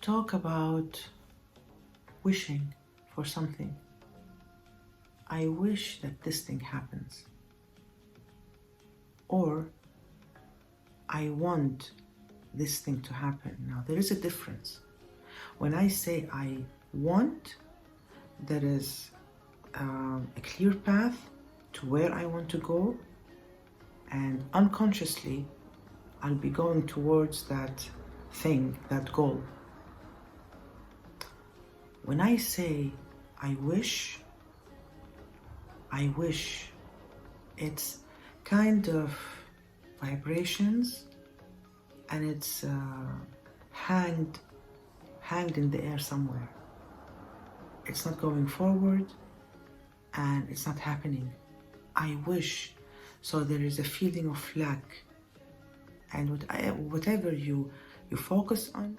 talk about wishing for something. I wish that this thing happens. Or I want this thing to happen. Now, there is a difference. When I say I want, there is a clear path to where I want to go, and unconsciously I'll be going towards that thing, that goal. When I say I wish, it's kind of vibrations, and it's hanged in the air somewhere. It's not going forward and it's not happening. I wish. So there is a feeling of lack, and whatever you focus on,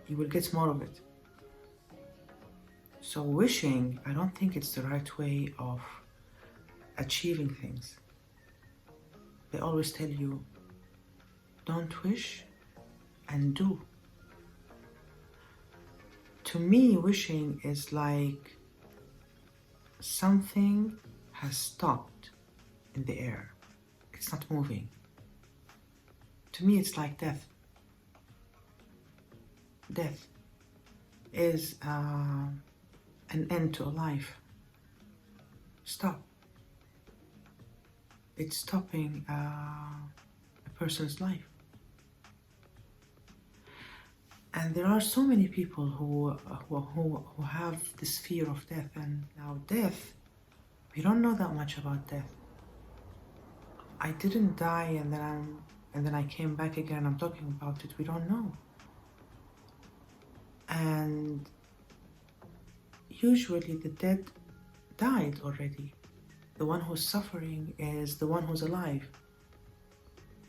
you will get more of it. So wishing, I don't think it's the right way of achieving things. They always tell you, don't wish and do. To me, wishing is like something has stopped in the air. It's not moving. To me, it's like death. Death is an end to a life. Stop. It's stopping a person's life. And there are so many people who have this fear of death. And now death, we don't know that much about death. I didn't die and then I came back again. I'm talking about it. We don't know. And usually the dead died already. The one who's suffering is the one who's alive,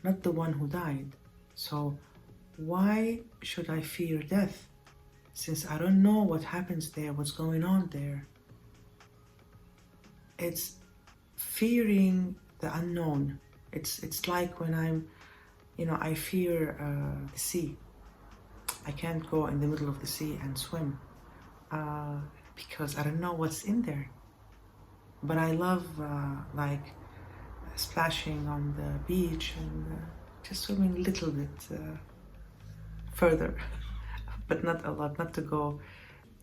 not the one who died. So why should I fear death, since I don't know what happens there, what's going on there? It's fearing the unknown. It's like when I fear the sea. I can't go in the middle of the sea and swim because I don't know what's in there. But I love splashing on the beach and just swimming a little bit further, but not a lot, not to go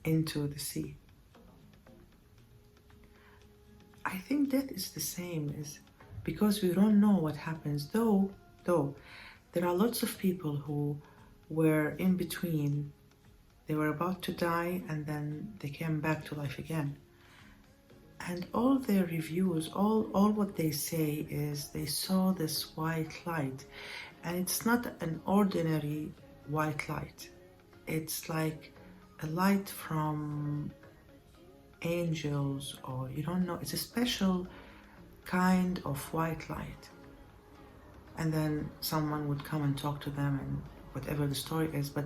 into the sea. I think death is the same, is because we don't know what happens, though there are lots of people who were in between. They were about to die and then they came back to life again. And all their reviews, all what they say is they saw this white light. And it's not an ordinary white light. It's like a light from angels, or you don't know. It's a special kind of white light. And then someone would come and talk to them and whatever the story is, but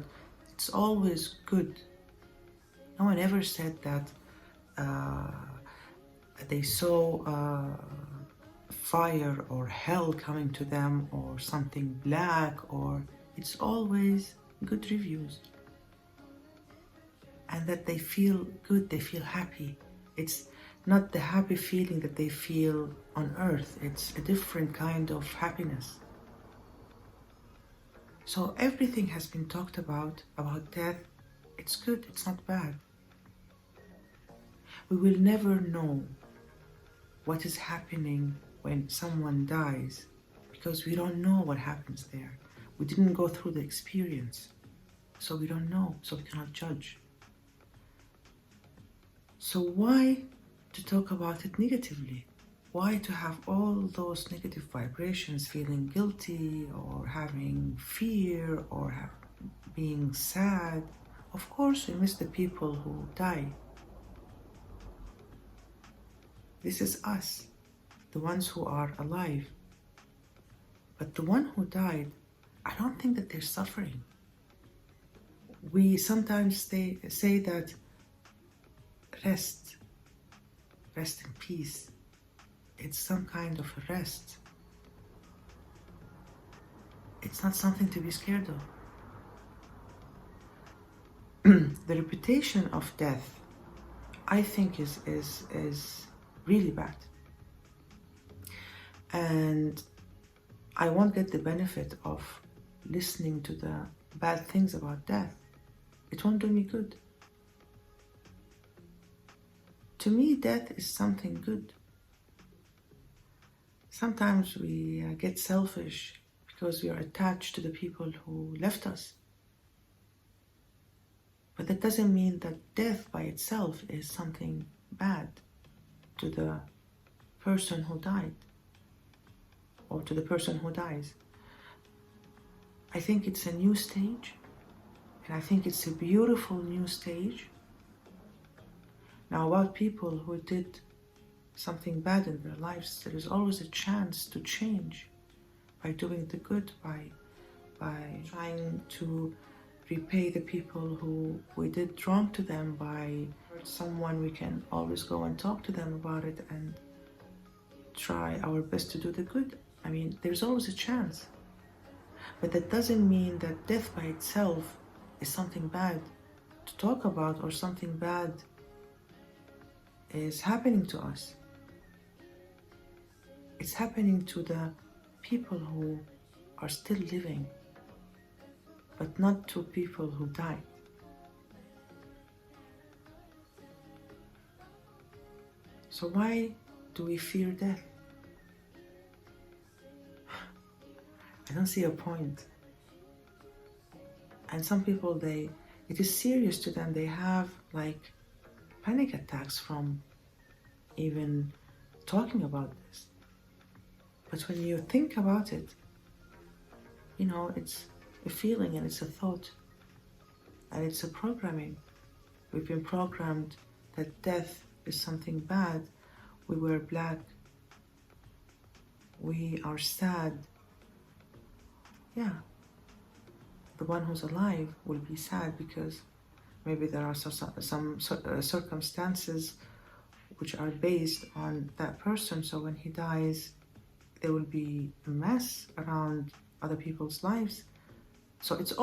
it's always good. No one ever said that they saw fire or hell coming to them or something black, or it's always good reviews. And that they feel good, they feel happy. It's not the happy feeling that they feel on earth. It's a different kind of happiness. So everything has been talked about death. It's good, it's not bad. We will never know what is happening when someone dies because we don't know what happens there. We didn't go through the experience, so we don't know, so we cannot judge. So why to talk about it negatively? Why to have all those negative vibrations, feeling guilty or having fear or being sad? Of course, we miss the people who die. This is us, the ones who are alive. But the one who died, I don't think that they're suffering. We sometimes say that rest in peace. It's some kind of a rest. It's not something to be scared of. the reputation of death, I think, is really bad. And I won't get the benefit of listening to the bad things about death. It won't do me good. To me, death is something good. Sometimes we get selfish because we are attached to the people who left us. But that doesn't mean that death by itself is something bad to the person who died or to the person who dies. I think it's a new stage, and I think it's a beautiful new stage. Now, about people who did something bad in their lives, there is always a chance to change by doing the good, by trying to repay the people who we did wrong to them. By someone, we can always go and talk to them about it and try our best to do the good. I mean, there's always a chance. But that doesn't mean that death by itself is something bad to talk about or something bad is happening to us. It's happening to the people who are still living, but not to people who died. So why do we fear death? I don't see a point. And some people, it is serious to them. They have like panic attacks from even talking about this. But when you think about it, you know, it's a feeling and it's a thought and it's a programming. We've been programmed that death is something bad. We wear black. We are sad. Yeah. The one who's alive will be sad because maybe there are some circumstances which are based on that person. So when he dies, there will be a mess around other people's lives. So it's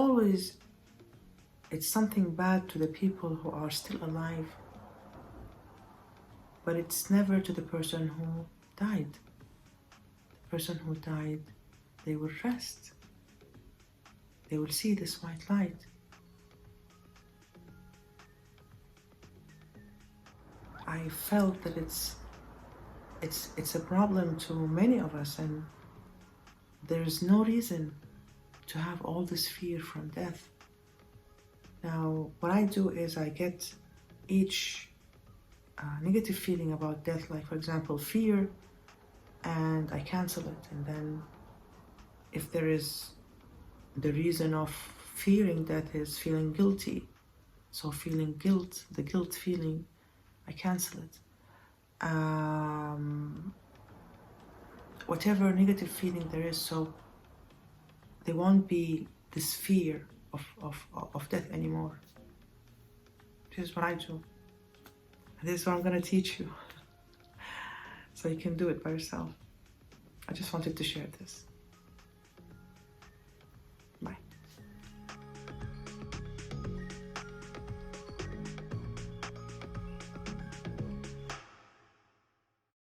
something bad to the people who are still alive, but it's never to the person who died. The person who died, they will rest. They will see this white light. I felt that it's a problem to many of us, and there is no reason to have all this fear from death. Now, what I do is I get each negative feeling about death, like for example, fear, and I cancel it. And then if there is the reason of fearing death is feeling guilty, so feeling guilt, the guilt feeling, I cancel it. Whatever negative feeling there is, so there won't be this fear of death anymore. This is what I do. This is what I'm going to teach you. So you can do it by yourself. I just wanted to share this.